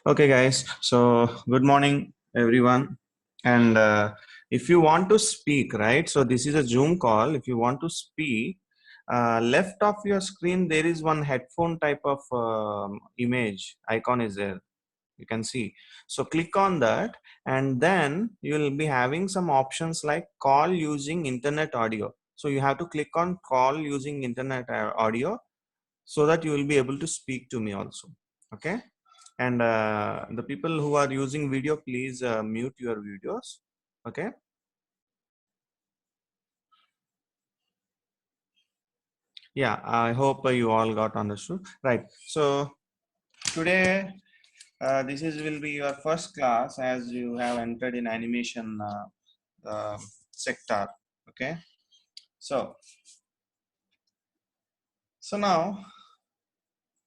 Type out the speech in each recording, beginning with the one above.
Okay, guys. So, good morning, everyone. And if you want to speak, right? So, this is a Zoom call. If you want to speak, left of your screen, there is one headphone type of image icon is there. You can see. So, click on that, and then you will be having some options like call using internet audio. So, you have to click on call using internet audio so that you will be able to speak to me also. Okay, and the people who are using video, please mute your videos. Okay. Yeah, I hope you all got understood, right? So today, this is will be your first class as you have entered in animation sector. Okay, so now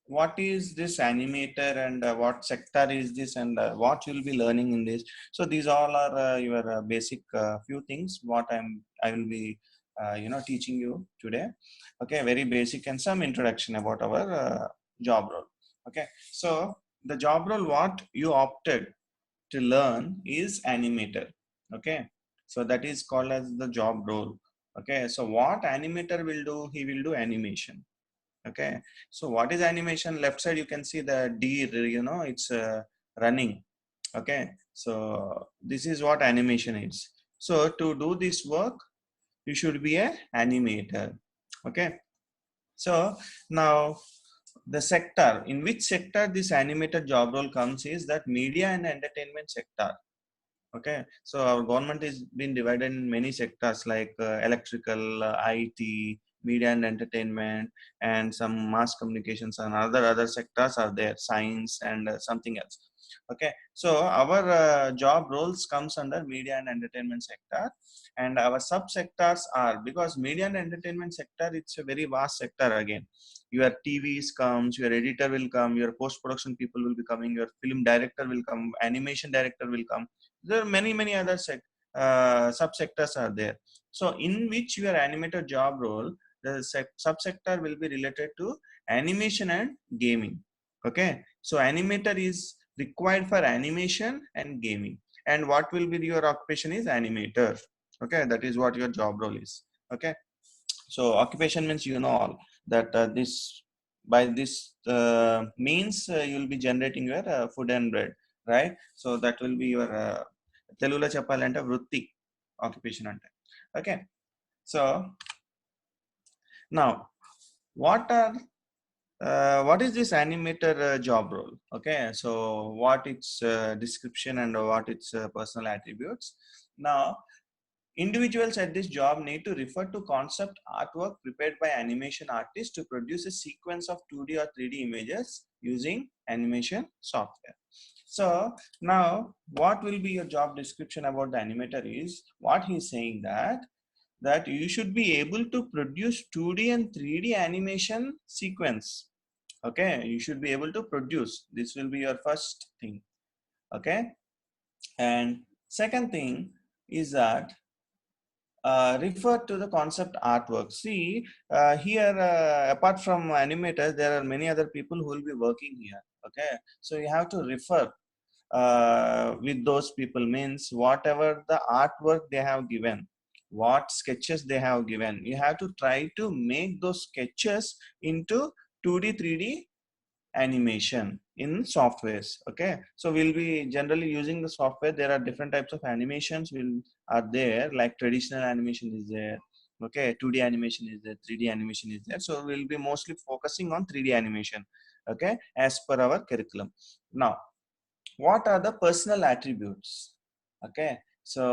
what is this animator, and what sector is this, and what you'll be learning in this. So these all are your basic few things what I will be teaching you today. Okay, very basic and some introduction about our job role. Okay, so the job role what you opted to learn is animator. Okay, so that is called as the job role. Okay, so what animator will do, he will do animation. Okay, so what is animation? Left side you can see the deer, it's running. Okay, so this is what animation is. So to do this work you should be a animator. Okay, so now the sector in which sector this animator job role comes is that media and entertainment sector. Okay, so our government is been divided in many sectors like electrical, IT, media and entertainment, and some mass communications, and other sectors are there, science and something else. Okay, so our job roles comes under media and entertainment sector, and our subsectors are, because media and entertainment sector, it's a very vast sector again. Your TVs comes, your editor will come, your post production people will be coming, your film director will come, animation director will come. There are many other subsectors are there. So in which your animator job role, the subsector will be related to animation and gaming. Okay, so animator is required for animation and gaming, and what will be your occupation is animator. Okay, that is what your job role is. Okay, so occupation means all that this by this means you will be generating your food and bread, right? So that will be your తెలుగులో చెప్పాలంటే వృత్తి, occupation అంటే. Okay, so now what is this animator job role? Okay, so what its description and what its personal attributes. Now individuals at this job need to refer to concept artwork prepared by animation artists to produce a sequence of 2D or 3D images using animation software. So now what will be your job description about the animator is, what he's saying that you should be able to produce 2D and 3D animation sequence. Okay, you should be able to produce. This will be your first thing. Okay, and second thing is that refer to the concept artwork. See, here apart from animators, there are many other people who will be working here. Okay, so you have to refer with those people, means whatever the artwork they have given, what sketches they have given, you have to try to make those sketches into 2D 3D animation in softwares. Okay, so we'll be generally using the software. There are different types of animations will are there, like traditional animation is there. Okay, 2D animation is there, 3D animation is there. So we'll be mostly focusing on 3D animation. Okay, as per our curriculum. Now what are the personal attributes? Okay, so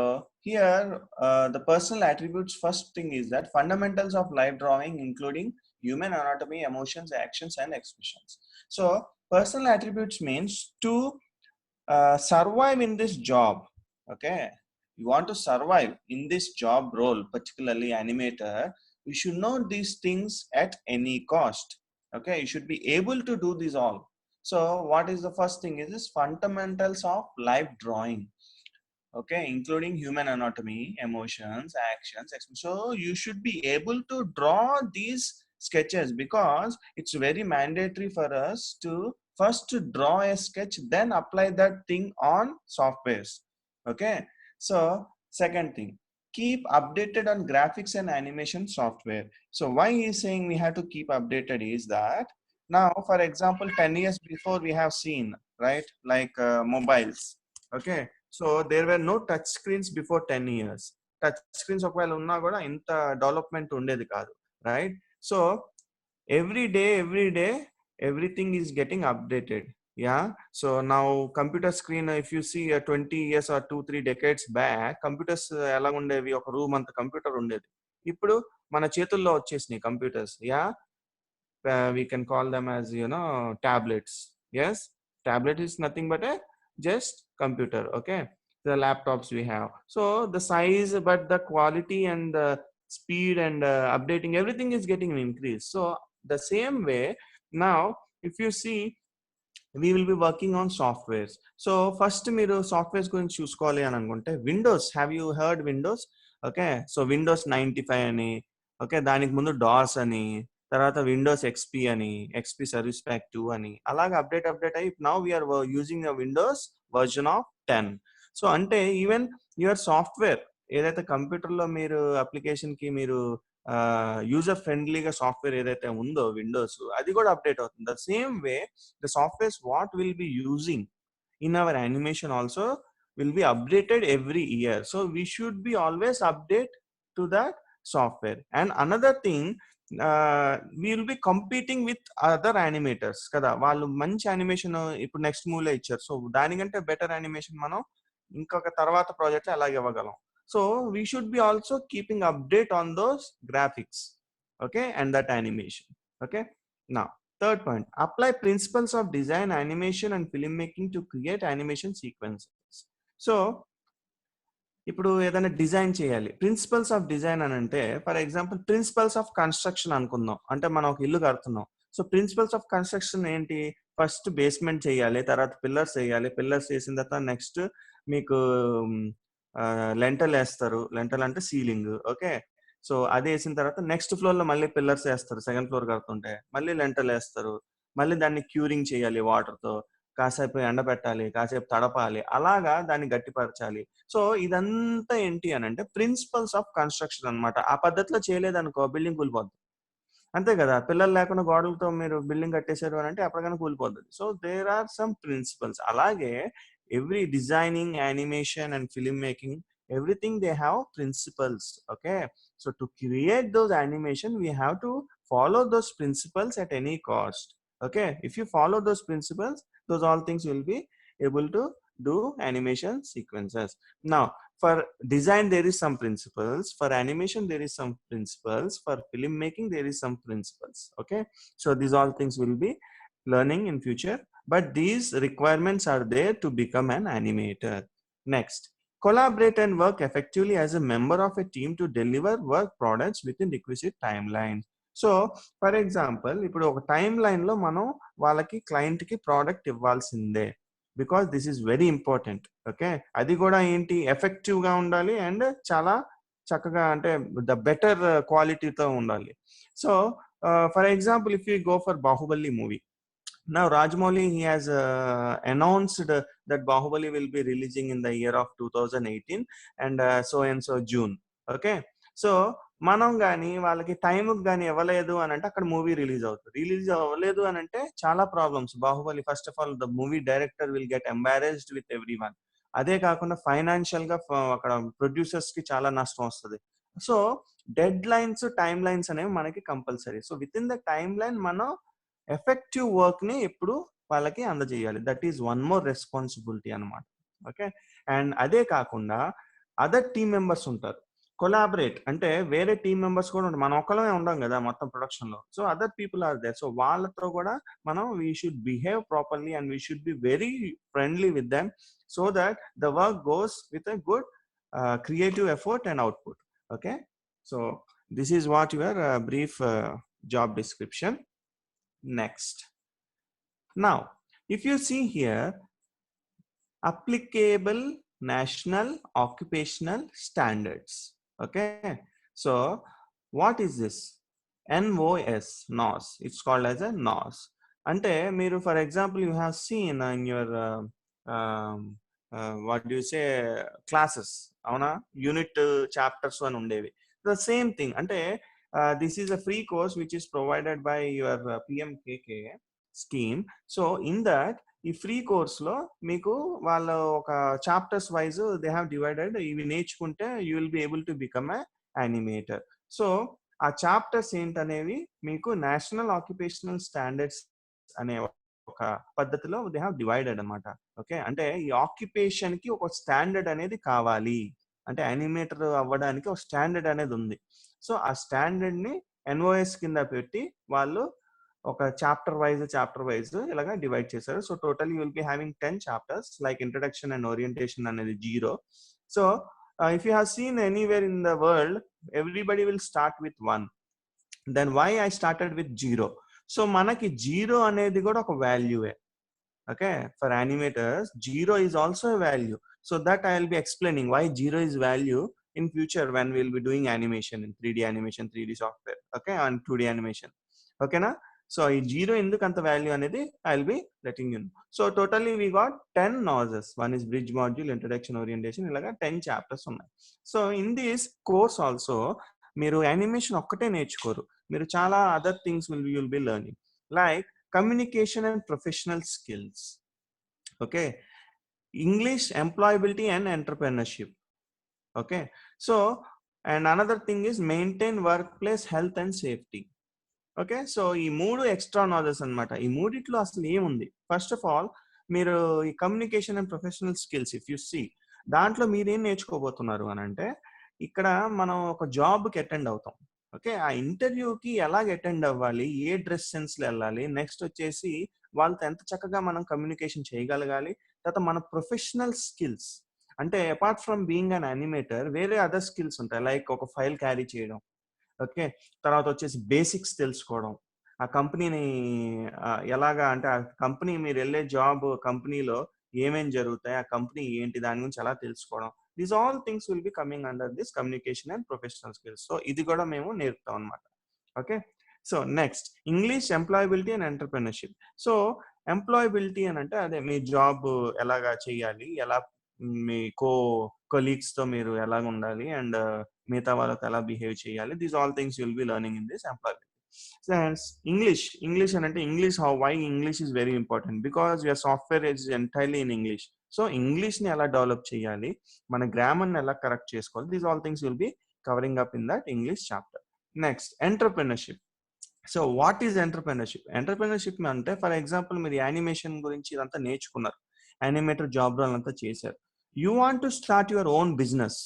here the personal attributes, first thing is that fundamentals of live drawing including human anatomy, emotions, actions and expressions. So personal attributes means to survive in this job. Okay, you want to survive in this job role, particularly animator, you should know these things at any cost. Okay, you should be able to do this all. So what is the first thing is this fundamentals of live drawing. Okay, including human anatomy, emotions, actions. So you should be able to draw these sketches, because it's very mandatory for us to first draw a sketch, then apply that thing on softwares. Okay. So second thing, keep updated on graphics and animation software. So why he's saying we have to keep updated is that now, for example, 10 years before we have seen, right, like mobiles. Okay. So there were no touch screens before 10 years. Touch screens ఒకవేళ ఉన్నా కూడా ఇంత development ఉండేది కాదు, right? So every day everything is getting updated. Yeah. So now computer screen, if you see 20 years or 2-3 decades back, computers ఎలా ఉండేవి, ఒక room అంత కంప్యూటర్ ఉండేది. ఇప్పుడు మన చేతుల్లో వచ్చేసినాయి computers. Yeah, we can call them as tablets. Yes, tablet is nothing but a just computer. Okay, the laptops we have, so the size but the quality and the speed and updating, everything is getting increased. So the same way now, if you see, we will be working on softwares. So first మీరు softwares గురించి చూసుకోవాలి అని అనుకుంటే windows, have you heard windows? Okay, so windows 95 అని, okay, దానికి ముందు DOS అని, తర్వాత విండోస్ ఎక్స్పీ అని, ఎక్స్పీ సర్వీస్ ప్యాక్ 2 అని, అలాగే అప్డేట్ అయ్యి now we are using windows version of 10. So అంటే ఈవెన్ యువర్ సాఫ్ట్వేర్ ఏదైతే కంప్యూటర్లో మీరు అప్లికేషన్కి మీరు యూజర్ ఫ్రెండ్లీగా సాఫ్ట్వేర్ ఏదైతే ఉందో విండోస్, అది కూడా అప్డేట్ అవుతుంది. The same way the softwares what we'll be using in our animation also will be updated every year. So we should be always update to that software. And another thing, we will be competing with other animators kada, వాళ్ళు మంచి animation ఇప్పుడు next మూవీలో ఇచ్చారు, so దానికంటే better animation మనం ఇంకొక తర్వాత project అలాగే ఇవ్వగలం. So we should be also keeping update on those graphics, okay, and that animation. Okay, now third point, apply principles of design, animation and filmmaking to create animation sequences. So ఇప్పుడు ఏదైనా design చేయాలి, principles of design అని అంటే, for example principles of construction అనుకుందాం, అంటే మనం ఒక ఇల్లు కడుతున్నాం. సో ప్రిన్సిపల్స్ ఆఫ్ కన్స్ట్రక్షన్ ఏంటి? ఫస్ట్ బేస్మెంట్ చేయాలి, తర్వాత పిల్లర్స్ వేయాలి, పిల్లర్స్ వేసిన తర్వాత నెక్స్ట్ మీకు లెంటల్ వేస్తారు, లెంటల్ అంటే సీలింగ్. ఓకే, సో అది వేసిన తర్వాత నెక్స్ట్ ఫ్లోర్ లో మళ్ళీ పిల్లర్స్ వేస్తారు, సెకండ్ ఫ్లోర్ కడుతుంటే మళ్ళీ లెంటల్ వేస్తారు, మళ్ళీ దాన్ని క్యూరింగ్ చేయాలి వాటర్ తో, కాసేపు ఎండబెట్టాలి, కాసేపు తడపాలి, అలాగా దాన్ని గట్టిపరచాలి. సో ఇదంతా ఏంటి అని అంటే ప్రిన్సిపల్స్ ఆఫ్ కన్స్ట్రక్షన్ అన్నమాట. ఆ పద్ధతిలో చేయలేదనుకో బిల్డింగ్ కూలిపోద్ది, అంతే కదా. పిల్లలు లేకుండా గోడలతో మీరు బిల్డింగ్ కట్టేశారు అని అంటే అప్పటికైనా కూలిపోద్ది. So there are some principles. అలాగే every designing, animation and film making, everything they have principles. Okay, so to create those animation we have to follow those principles at any cost. Okay, if you follow those principles, those all things will be able to do animation sequences. Now for design there is some principles, for animation there is some principles, for film making there is some principles. Okay, so these all things will be learning in future, but these requirements are there to become an animator. Next, collaborate and work effectively as a member of a team to deliver work products within requisite timelines. So for example ఇప్పుడు ఒక time line లో మనం వాళ్ళకి client కి product ఇవ్వాల్సిందే, because this is very important. Okay, అది కూడా ఏంటి, ఎఫెక్టివ్ గా ఉండాలి అండ్ చాలా చక్కగా అంటే ద బెటర్ క్వాలిటీతో ఉండాలి. So for example if you go for Baahubali movie, now Rajmouli, he has announced that Bahubali will be releasing in the year of 2018 and so June. Okay, so మనం కానీ వాళ్ళకి టైంకి కానీ ఇవ్వలేదు అని అంటే అక్కడ మూవీ రిలీజ్ అవుతుంది. రిలీజ్ అవ్వలేదు అని అంటే చాలా problems. Baahubali first of all the movie director will get embarrassed with every one. అదే కాకుండా ఫైనాన్షియల్ గా అక్కడ ప్రొడ్యూసర్స్ కి చాలా నష్టం వస్తుంది. So dead lines, time lines అనేవి మనకి compulsory. So with in the time line మనం ఎఫెక్టివ్ వర్క్ ని ఎప్పుడు వాళ్ళకి అందజేయాలి. That is one more responsibility అనమాట. ఓకే, అండ్ అదే కాకుండా అదర్ టీమ్ మెంబర్స్ ఉంటారు. కొలాబరేట్ అంటే వేరే టీమ్ మెంబర్స్ కూడా ఉంటారు, మనం ఒక్కలమే ఉండం కదా మొత్తం ప్రొడక్షన్ లో. So other people are there. So వాళ్ళతో కూడా మనం we should behave properly and we should be very friendly with them, so that the work goes with a good creative effort and output. Okay, so this is what your brief job description. Next, now if you see here, applicable national occupational standards. Okay, so what is this? NOS, NOS, it's called as a NOS. అంటే మీరు for example you have seen in your what do say classes, అవునా, unit chapters అని ఉండేవి. The same thing అంటే this is a free course which is provided by your PMKK scheme. So in that ఈ free course లో మీకు వాళ్ళ ఒక chapters wise they have divided, ఇవి నేర్చుకుంటే you will be able to become a animator. So ఆ chapters ఏంటనేవి మీకు నేషనల్ ఆక్యుపేషనల్ స్టాండర్డ్స్ అనే ఒక పద్ధతిలో దే హ్యావ్ డివైడెడ్ అనమాట. ఓకే, అంటే ఈ ఆక్యుపేషన్ కి ఒక స్టాండర్డ్ అనేది కావాలి, అంటే యానిమేటర్ అవ్వడానికి ఒక స్టాండర్డ్ అనేది ఉంది. సో ఆ స్టాండర్డ్ ని ఎన్ఓఎస్ కింద పెట్టి వాళ్ళు ఒక చాప్టర్ వైజ్ ఇలాగా డివైడ్ చేశారు. So total you will be having 10 chapters like introduction and orientation అనేది 0. So if you have seen anywhere in the world, everybody will start with 1. Then why I started with 0? So మనకి 0 అనేది కూడా ఒక వాల్యూయే. Okay, for animators 0 is also a value. So that I will be explaining why 0 is value in future when we will be doing animation in 3D animation, 3D software, okay, and 2D animation. Okay na? So ఈ 0 ఎందుకు అంత value అనేది I will be letting you know. So totally we got 10 noses. One is bridge module, introduction, orientation, ఇలాగా 10 chapters ఉన్నాయి. So in this course also మీరు animation ఒక్కటే నేర్చుకోరు, మీరు చాలా other things will be learning like communication and professional skills, okay, English, employability and entrepreneurship, okay. So and another thing is maintain workplace health and safety. Okay, so ఈ 3 extra knowledge అనమాట. ఈ మూడిట్లో అసలు ఏముంది, first of all మీరు ఈ communication and professional skills if you see, దాంట్లో మీరేం నేర్చుకోబోతున్నారు అని అంటే, ఇక్కడ మనం ఒక జాబ్కి అటెండ్ అవుతాం. ఓకే, ఆ ఇంటర్వ్యూకి ఎలాగ అటెండ్ అవ్వాలి, ఏ డ్రెస్ సెన్స్లో వెళ్ళాలి, నెక్స్ట్ వచ్చేసి వాళ్ళతో ఎంత చక్కగా మనం కమ్యూనికేషన్ చేయగలగాలి, తర్వాత మన ప్రొఫెషనల్ స్కిల్స్ అంటే apart from being an animator వేరే అదర్ స్కిల్స్ ఉంటాయి, లైక్ ఒక ఫైల్ క్యారీ చేయడం. ఓకే, తర్వాత వచ్చేసి బేసిక్స్ తెలుసుకోవడం, ఆ కంపెనీని ఎలాగా అంటే ఆ కంపెనీ మీరు వెళ్ళే జాబ్ కంపెనీలో ఏమేం జరుగుతాయి, ఆ కంపెనీ ఏంటి, దాని గురించి ఎలా తెలుసుకోవడం. These all things will be coming under this communication and professional skills. So ఇది కూడా మేము నేర్పుతాం అనమాట. Okay, so next English, employability and entrepreneurship. So employability అని అంటే అదే మీ జాబ్ ఎలాగా చేయాలి, ఎలా మీ కొలీగ్స్ తో మీరు ఎలాగ ఉండాలి, అండ్ మిగతా వాళ్ళతో ఎలా బిహేవ్ చేయాలి, these all things you'll be learning in this employability. English అని అంటే English, why English is very important because your software is entirely in English. So English ని ఎలా డెవలప్ చేయాలి, మన గ్రామర్ ని ఎలా కరెక్ట్ చేసుకోవాలి, these all things will be covering up in that English chapter. Next entrepreneurship. So what is entrepreneurship? Entrepreneurship అంటే for example మీరు animation గురించి ఇదంతా నేర్చుకున్నారు, యానిమేటర్ జాబ్ రోల్ అంతా చేశారు, you want to start your own business,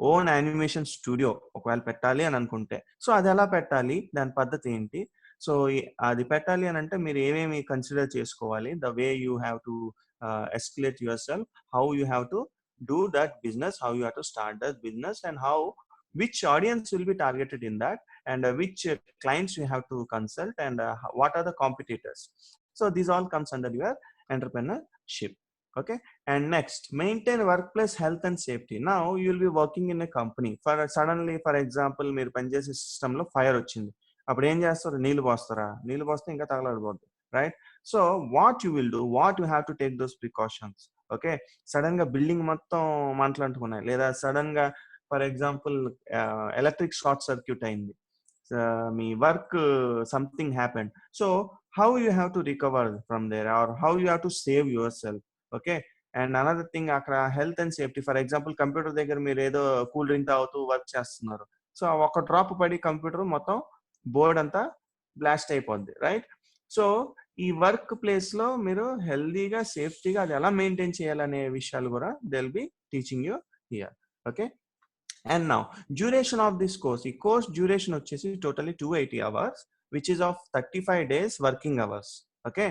own animation studio ఒకవేళ పెట్టాలి అని అనుకుంటే, సో అది ఎలా పెట్టాలి, దాని పద్ధతి ఏంటి, సో అది పెట్టాలి అని అంటే మీరు ఏమేమి కన్సిడర్ చేసుకోవాలి, the way you have to escalate your self, how you have to do that business, how you have to start that business, and how which audience will be targeted in that, and which clients you have to consult, and what are the competitors. So these all comes under your entrepreneurship. Okay, and next maintain workplace health and safety. Now you will be working in a company, for suddenly for example మీరు పనిచేసే system లో fire వచ్చింది, అప్పుడు ఏం చేస్తారు, నీళ్లు పోస్తారా, నీళ్లు పోస్తే ఇంకా తగలబడిపోద్ది, right. So what you will do, what you have to take those precautions. Okay, sudden గా బిల్డింగ్ మొత్తం మంటలు అంటుకున్నాయి, లేదా సడన్ గా for example electric short circuit అయింది, మీ work something happened, so how you have to recover from there, or how you have to save yourself. Okay, and another thing అక్కడ health and safety, for example computer దగ్గర మీరు ఏదో cool drink తాగుతూ work చేస్తున్నారు, so ఒక drop పడి computer మొత్తం board అంతా బ్లాస్ట్ అయిపోద్ది, రైట్. సో ఈ వర్క్ ప్లేస్ లో మీరు హెల్దీగా సేఫ్టీగా అది ఎలా మెయింటైన్ చేయాలనే విషయాలు కూడా they will be teaching you here. Okay, and now duration of this course, ఈ కోర్స్ డ్యూరేషన్ వచ్చేసి totally 280 hours which is of 35 days working hours. Okay,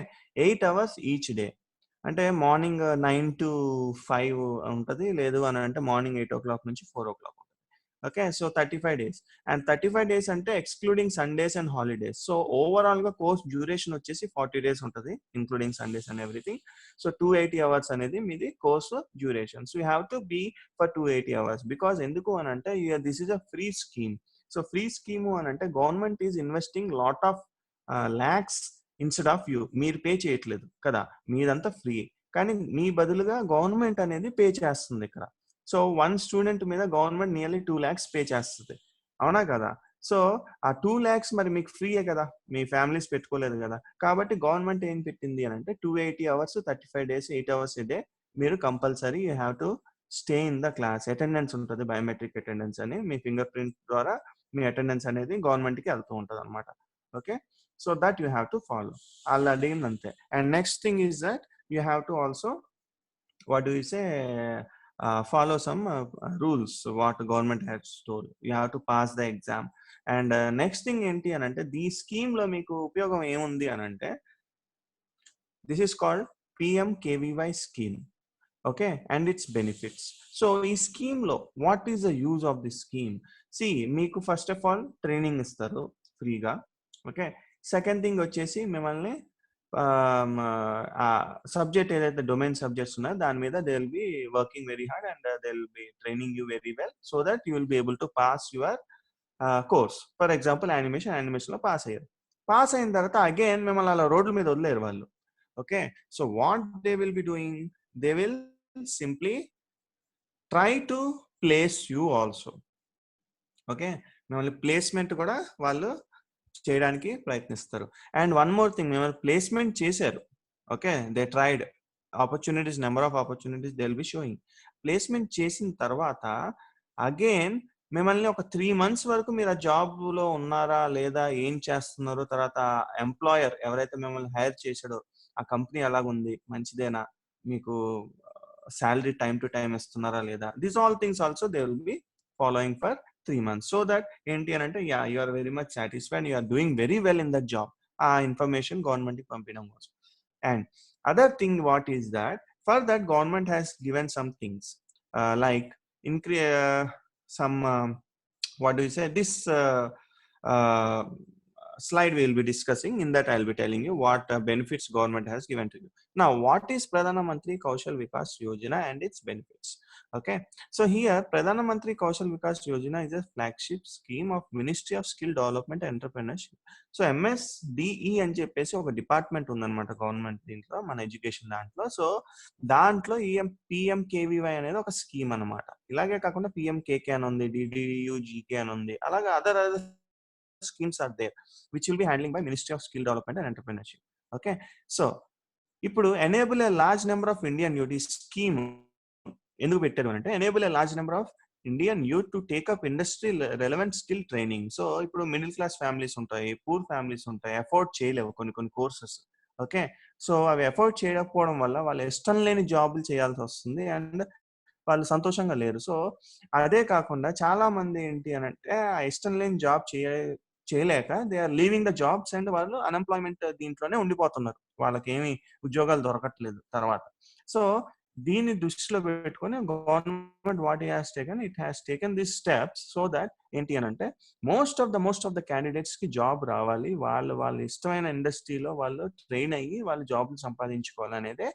8 hours each day. అంటే మార్నింగ్ 9 to 5 ఉంటుంది, లేదు అని అంటే మార్నింగ్ 8 o'clock నుంచి 4 o'clock. Okay, so 35 days, and 35 days అంటే excluding Sundays and holidays. So overall గా కోర్స్ డ్యూరేషన్ వచ్చేసి 40 days ఉంటుంది, including Sundays and everything. So 280 hours అనేది మీది course duration. So you have to be for 280 hours because ఎందుకు అని అంటే this is a free scheme. So free scheme అని అంటే government is investing lot of lakhs instead of you. మీరు pay చేయట్లేదు కదా, మీదంతా ఫ్రీ. కానీ మీ బదులుగా గవర్నమెంట్ అనేది పే చేస్తుంది ఇక్కడ. సో 1 స్టూడెంట్ మీద గవర్నమెంట్ నియర్లీ 2 lakhs పే చేస్తుంది, అవునా కదా? సో ఆ 2 lakhs మరి మీకు ఫ్రీయే కదా, మీ ఫ్యామిలీస్ పెట్టుకోలేదు కదా. కాబట్టి గవర్నమెంట్ ఏం పెట్టింది అని అంటే 280 hours 35 days 8 hours a day మీరు compulsory you have to stay in the class. Attendance ఉంటుంది, బయోమెట్రిక్ అటెండెన్స్ అని. మీ ఫింగర్ ప్రింట్ ద్వారా మీ అటెండెన్స్ అనేది గవర్నమెంట్కి వెళ్తూ ఉంటుంది అనమాట. Okay, so that you have to follow. అలా అడిగింది అంతే. And next thing is that you have to also, what do you say, follow some rules what government has told. You have to pass the exam. And next thing ఏంటి అని అంటే, ఈ scheme లో మీకు ఉపయోగం ఏముంది అని అంటే, this is called PMKVY scheme. Okay, and its benefits. So ఈ స్కీమ్ లో what is the use of the scheme? See, మీకు ఫస్ట్ ఆఫ్ ఆల్ ట్రైనింగ్ ఇస్తారు ఫ్రీగా. ఓకే, సెకండ్ థింగ్ వచ్చేసి మిమ్మల్ని సబ్జెక్ట్ ఏదైతే డొమైన్ సబ్జెక్ట్స్ ఉన్నాయో దాని మీద they will be working very hard and they will B training you very well so that you will be able to pass your course. For example animation లో pass అయ్యారు. Pass అయిన తర్వాత again మిమ్మల్ని అలా రోడ్ల మీద వదిలేరు వాళ్ళు. Okay, so what they will be doing, they will simply try to place you also. Okay, మిమ్మల్ని ప్లేస్మెంట్ కూడా వాళ్ళు చేయడానికి ప్రయత్నిస్తారు. అండ్ వన్ మోర్ థింగ్, మిమ్మల్ని ప్లేస్మెంట్ చేశారు. Okay, they tried opportunities, number of opportunities they will B sowing. Placement చేసిన తర్వాత again మిమ్మల్ని ఒక 3 months వరకు మీరు ఆ జాబ్ లో ఉన్నారా లేదా, ఏం చేస్తున్నారో, తర్వాత ఎంప్లాయర్ ఎవరైతే మిమ్మల్ని హైర్ చేశాడో ఆ కంపెనీ ఎలాగుంది, మంచిదేనా, మీకు శాలరీ టైం టు టైం ఇస్తున్నారా లేదా, this all things also they will be following for 3 months. So that ఏంటి అని అంటే, yeah, you are very much satisfied, you are doing very well in that job. ఆ information government కి పంపించడం కోసం. And other thing what is that, for that government has given some things like some what do you say, this uh, slide we will be discussing. In that I'll be telling you what benefits government has given to you. Now what is Pradhana Mantri Kaushal Vikas Yojana and its benefits? Okay, so here Pradhana Mantri Kaushal Vikas Yojana is a flagship scheme of Ministry of Skill Development and Entrepreneurship. So MSDE అని చెప్పేసి ఒక department ఉందన్నమాట government దీంట్లో, మన education దాంట్లో. So దాంట్లో PMKVY అనేది ఒక స్కీమ్ అనమాట. ఇలాగే కాకుండా PMKK అని ఉంది, DDUGK అని ఉంది, అలాగే other schemes are there which will be handling by Ministry of Skill Development and Entrepreneurship. Okay, so ఇప్పుడు enable a large number of Indian youth scheme ఎందుకు పెట్టారు అంటే, enable a large number of Indian youth to take up industry relevant skill training. So ఇప్పుడు middle class families ఉంటాయి, poor families ఉంటాయి, afford చేయలేవు కొన్ని courses. Okay, so అవి afford చేయకపోవడం వల్ల వాళ్ళు ఇష్టం లేని జాబులు చేయాల్సి వస్తుంది అండ్ వాళ్ళు సంతోషంగా లేరు. సో అదే కాకుండా చాలా మంది ఏంటి అని అంటే, ఆ ఇష్టం లేని జాబ్ చేయలేక they are leaving the jobs and వాళ్ళు అన్ఎంప్లాయ్మెంట్ దీంట్లోనే ఉండిపోతున్నారు, వాళ్ళకి ఏమి ఉద్యోగాలు దొరకట్లేదు తర్వాత. సో దీన్ని దృష్టిలో పెట్టుకొని government what it has taken this steps so that ఏంటి అని అంటే, మోస్ట్ ఆఫ్ ద క్యాండిడేట్స్ కి జాబ్ రావాలి, వాళ్ళ ఇష్టమైన ఇండస్ట్రీలో వాళ్ళు ట్రైన్ అయ్యి వాళ్ళు జాబ్లు సంపాదించుకోవాలనేదే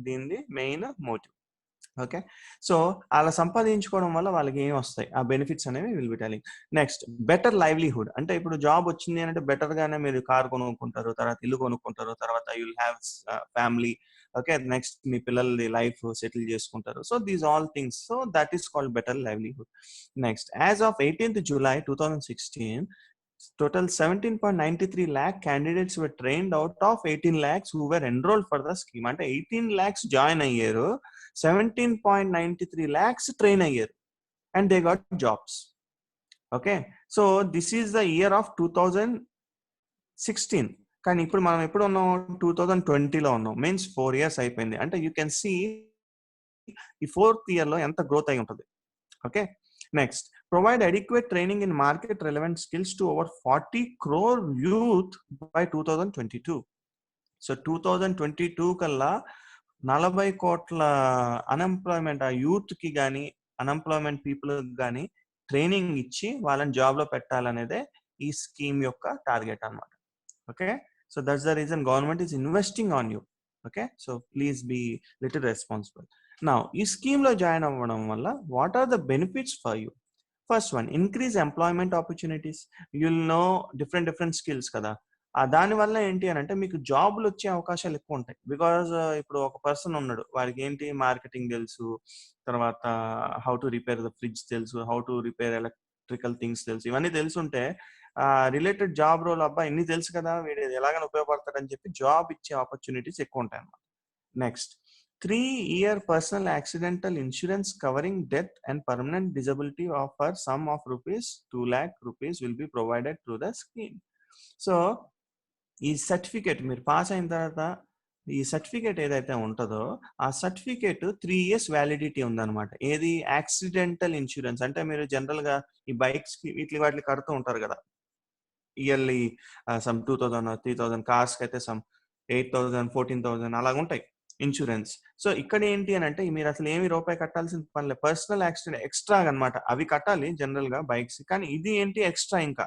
దీని మెయిన్ మోటివ్. ఓకే, సో అలా సంపాదించుకోవడం వల్ల వాళ్ళకి ఏం వస్తాయి, ఆ బెనిఫిట్స్ అనేవి will be telling. Next, better livelihood. అంటే ఇప్పుడు జాబ్ వచ్చింది అంటే బెటర్ గానే మీరు కార్ కొనుక్కుంటారు, తర్వాత ఇల్లు కొనుక్కుంటారు, తర్వాత you will have family. Okay, next మీ పిల్లలది లైఫ్ సెటిల్ చేసుకుంటారు. So these all things, so that is called better livelihood. Next, as of 18th July 2016, total 17.93 lakh candidates were trained out of 18 lakhs who were enrolled for the scheme. అంటే 18 lakhs join అయ్యారు, 17.93 lakhs train అయ్యారు and they got jobs. Okay, so this is the year of 2016. కానీ ఇప్పుడు మనం ఎప్పుడు ఉన్నాం, 2020లో ఉన్నాం, means 4 years అయిపోయింది. అంటే యూ కెన్ సీ ఈ 4th year లో ఎంత గ్రోత్ అయి ఉంటుంది. Okay, next, provide adequate training in market relevant skills to over 40 crore youth by 2022. So 2022 కల్లా 40 కోట్ల అన్ఎంప్లాయ్మెంట్ ఆ యూత్ కి కానీ అన్ఎంప్లాయ్మెంట్ పీపుల్ కానీ ట్రైనింగ్ ఇచ్చి వాళ్ళని జాబ్ లో పెట్టాలనేదే ఈ స్కీమ్ యొక్క టార్గెట్ అన్నమాట. Okay, so that's the reason government is investing on you. Okay, so please be little responsible. Now ఈ స్కీమ్ లో జాయిన్ అవ్వడం వల్ల what are the benefits for you? First one, increase employment opportunities. You'll know different skills కదా. దానివల్ల ఏంటి అని అంటే మీకు జాబ్లు వచ్చే అవకాశాలు ఎక్కువ ఉంటాయి. బికాజ్ ఇప్పుడు ఒక పర్సన్ ఉన్నాడు, వాడికి ఏంటి మార్కెటింగ్ తెలుసు, తర్వాత how to repair the fridge తెలుసు, how to repair electrical things తెలుసు, ఇవన్నీ తెలుసుంటే రిలేటెడ్ జాబ్ రోల్, అబ్బా ఇన్ని తెలుసు కదా వీడు ఎలాగైనా ఉపయోగపడతాడని చెప్పి జాబ్ ఇచ్చే ఆపర్చునిటీస్ ఎక్కువ ఉంటాయి అన్నమాట. Next, 3-year personal accidental insurance covering death and permanent disability of for sum of rupees 2 lakh rupees will be provided through the scheme. So ఈ సర్టిఫికేట్ మీరు పాస్ అయిన తర్వాత ఈ సర్టిఫికేట్ ఏదైతే ఉంటుందో ఆ సర్టిఫికేట్ 3 years వ్యాలిడిటీ ఉందన్నమాట. ఏది యాక్సిడెంటల్ ఇన్సూరెన్స్ అంటే మీరు జనరల్ గా ఈ బైక్స్ కి వీటి వాటికి కడుతూ ఉంటారు కదా ఇయర్లీ, సమ్ 2000 3000, కార్స్ కి అయితే సమ్ 8000 14,000 అలాగ ఉంటాయి ఇన్సూరెన్స్. సో ఇక్కడ ఏంటి అని అంటే మీరు అసలు ఏమి రూపాయి కట్టాల్సిన పనిలేదు, పర్సనల్ యాక్సిడెంట్ ఎక్స్ట్రా అనమాట, అవి కట్టాలి జనరల్ గా బైక్స్, కానీ ఇది ఏంటి ఎక్స్ట్రా, ఇంకా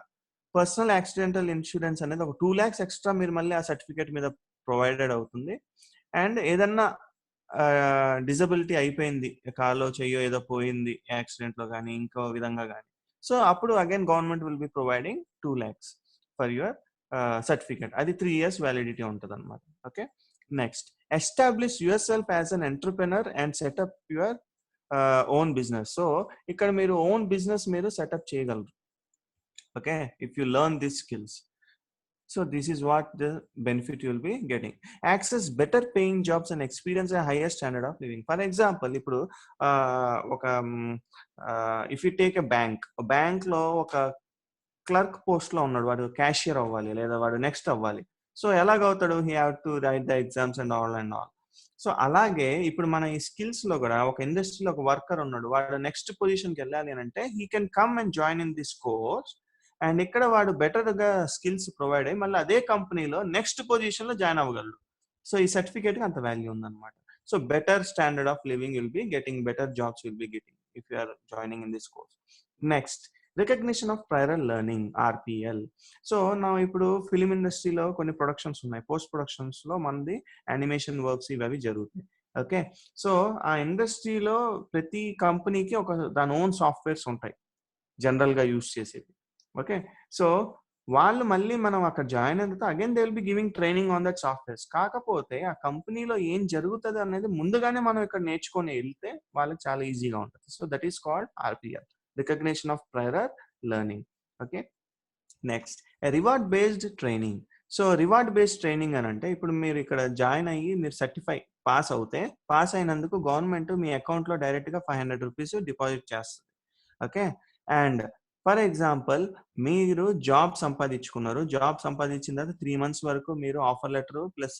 పర్సనల్ యాక్సిడెంటల్ ఇన్సూరెన్స్ అనేది ఒక 2 lakhs ఎక్స్ట్రా మీరు మళ్ళీ ఆ సర్టిఫికేట్ మీద ప్రొవైడెడ్ అవుతుంది. అండ్ ఏదన్నా డిజబిలిటీ అయిపోయింది, కాలో చెయ్యో ఏదో పోయింది యాక్సిడెంట్ లో కానీ ఇంకో విధంగా కానీ, సో అప్పుడు again government will be providing 2 lakhs for your certificate. అది 3 years వ్యాలిడిటీ ఉంటుంది అనమాట. Okay, next, establish your self as an entrepreneur and setup your own business. So ఇక్కడ మీరు ఓన్ బిజినెస్ మీరు సెటప్ చేయగలరు. Okay, if you learn this skills. So this is what the benefit you will be getting. Access better paying jobs and experience a higher standard of living. For example, ఇప్పుడు ఒక if you take a bank లో ఒక clerk post లో ఉన్నాడు, వాడు cashier అవ్వాలి లేదా వాడు నెక్స్ట్ అవ్వాలి. సో ఎలాగవుతాడు, he have to write the exams and all. So అలాగే ఇప్పుడు మన ఈ స్కిల్స్ లో కూడా ఒక ఇండస్ట్రీలో ఒక వర్కర్ ఉన్నాడు, వాడు నెక్స్ట్ పొజిషన్కి వెళ్ళాలి అని అంటే he can come and join in this course. And ఇక్కడ వాడు బెటర్ గా స్కిల్స్ ప్రొవైడ్ అయ్యి మళ్ళీ అదే కంపెనీలో నెక్స్ట్ పొజిషన్ లో జాయిన్ అవ్వగలడు. సో ఈ సర్టిఫికేట్ కి అంత వాల్యూ ఉందన్నమాట. So better standard of living will be getting, better jobs will be getting if you are joining in this course. Next, recognition of prior learning, RPL. So నా ఇప్పుడు film ఇండస్ట్రీలో కొన్ని productions ఉన్నాయి, post productions లో మనది animation works ఇవి జరుగుతాయి. Okay, so ఆ ఇండస్ట్రీలో ప్రతి కంపెనీకి ఒక దాని ఓన్ సాఫ్ట్వేర్స్ ఉంటాయి జనరల్ గా యూస్ చేసేది. ఓకే, సో వాళ్ళు మళ్ళీ మనం అక్కడ జాయిన్ అయిన తర్వాత again they will be giving training on that softwares. కాకపోతే ఆ కంపెనీలో ఏం జరుగుతుంది అనేది ముందుగానే మనం ఇక్కడ నేర్చుకొని వెళ్తే వాళ్ళకి చాలా ఈజీగా ఉంటుంది. So that is called RPL, recognition of prior learning. Okay, next, reward based training. So reward based training అని అంటే ఇప్పుడు మీరు ఇక్కడ జాయిన్ అయ్యి మీరు సర్టిఫై పాస్ అవుతే, పాస్ అయినందుకు గవర్నమెంట్ మీ అకౌంట్ లో డైరెక్ట్ గా 500 రూపీస్ డిపాజిట్ చేస్తుంది. ఓకే, అండ్ ఫర్ ఎగ్జాంపుల్ మీరు జాబ్ సంపాదించుకున్నారు, జాబ్ సంపాదించిన తర్వాత 3 months వరకు మీరు offer letter plus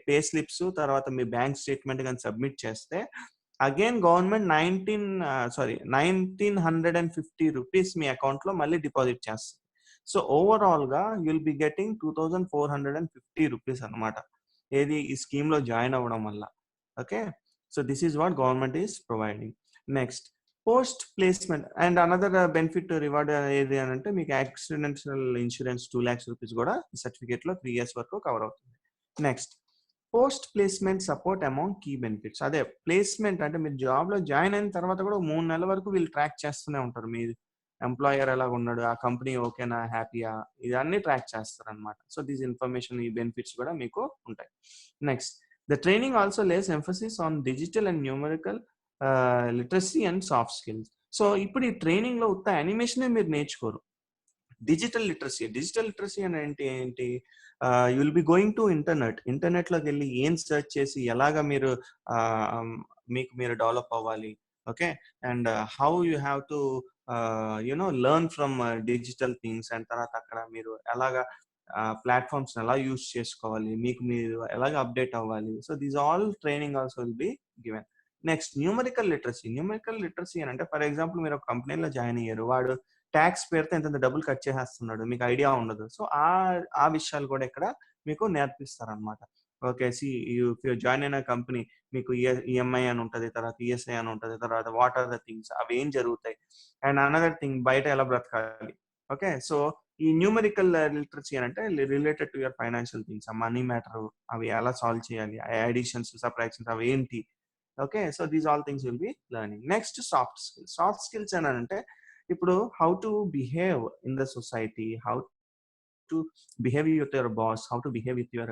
pay slips తర్వాత మీ బ్యాంక్ స్టేట్మెంట్ కానీ సబ్మిట్ చేస్తే అగైన్ గవర్నమెంట్ 1950 రూపీస్ మీ అకౌంట్ లో మళ్ళీ డిపాజిట్ చేస్తుంది. సో ఓవరాల్ గా యుల్ బి గెటింగ్ 2450 రూపీస్ అనమాట, ఏది ఈ స్కీమ్ లో జాయిన్ అవ్వడం వల్ల. Okay, so this is what government is providing. Next, post placement and another benefit reward ఏది అని అంటే మీకు యాక్సిడెంటల్ ఇన్సూరెన్స్ 2 lakhs రూపీస్ కూడా సర్టిఫికేట్ లో 3 years వరకు కవర్ అవుతుంది. Next, post placement support amount key benefits. అదే ప్లేస్మెంట్ అంటే మీరు జాబ్ లో జాయిన్ అయిన తర్వాత కూడా 3 నెలల వరకు వీళ్ళు ట్రాక్ చేస్తూనే ఉంటారు, మీ ఎంప్లాయర్ ఎలా ఉన్నాడు, ఆ కంపెనీ ఓకేనా, హ్యాపీయా, ఇవన్నీ ట్రాక్ చేస్తారు అనమాట. సో దీస్ ఇన్ఫర్మేషన్, ఈ బెనిఫిట్స్ కూడా మీకు ఉంటాయి. Next, the training also lays emphasis on digital and numerical literacy and soft skills. So ఇప్పుడు ఈ ట్రైనింగ్ లో ఉత్త యానిమేషనే మీరు నేర్చుకోరు, డిజిటల్ లిటరసీ అని ఏంటి ఏంటి you will be going to internet లోకి వెళ్ళి ఏం సెర్చ్ చేసి ఎలాగా మీరు మీకు మీరు డెవలప్ అవ్వాలి. Okay, and how you have to learn from digital things, and తర్వాత అక్కడ మీరు ఎలాగా ప్లాట్ఫామ్స్ ఎలా యూస్ చేసుకోవాలి, మీకు మీరు ఎలాగ అప్డేట్ అవ్వాలి. So these all training also will be given. Next, numerical literacy అని అంటే ఫర్ ఎగ్జాంపుల్ మీరు ఒక కంపెనీలో జాయిన్ అయ్యారు, వాడు ట్యాక్స్ పేరుతో ఎంత డబ్బులు కట్ చేసేస్తున్నాడు, మీకు ఐడియా ఉండదు. సో ఆ విషయాలు కూడా ఇక్కడ మీకు నేర్పిస్తారు అనమాట. ఓకే, జాయిన్ అయిన కంపెనీ మీకు ఈఎంఐ అని ఉంటుంది, తర్వాత ఈఎస్ఐ అని ఉంటుంది, తర్వాత వాట్ ఆర్ ద థింగ్స్ అవి ఏం జరుగుతాయి, అండ్ అనదర్ థింగ్ బయట ఎలా బ్రతకాలి. ఓకే, సో ఈ న్యూమరికల్ లిటరసీ అని అంటే related to your financial things, money matter అవి ఎలా సాల్వ్ చేయాలి, అడిషన్స్ సబ్ట్రాక్షన్స్ అవి ఏంటి. Okay, so these all things will be learning. Next, soft skills అని అంటే ఇప్పుడు how to behave in the society, how to behave with your boss, how to behave with your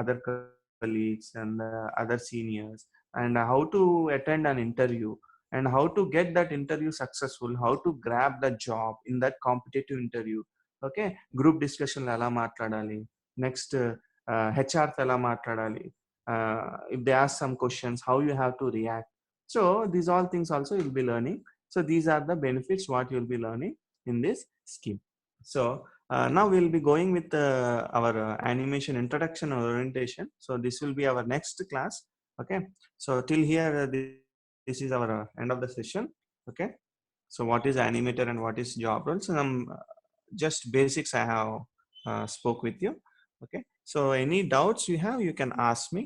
other colleagues and other seniors, and how to attend an interview, and how to get that interview successful, how to grab the job in that competitive interview. Okay, group discussion ఎలా మాట్లాడాలి, next HR తో ఎలా మాట్లాడాలి, if they ask some questions, how you have to react. So these all things also you'll be learning. So these are the benefits what you'll be learning in this scheme. So now we'll be going with our animation introduction or orientation. So this will be our next class. Okay. So till here, this is our end of the session. Okay. So what is animator and what is job roles? And just basics I have spoke with you. Okay. So any doubts you have, you can ask me.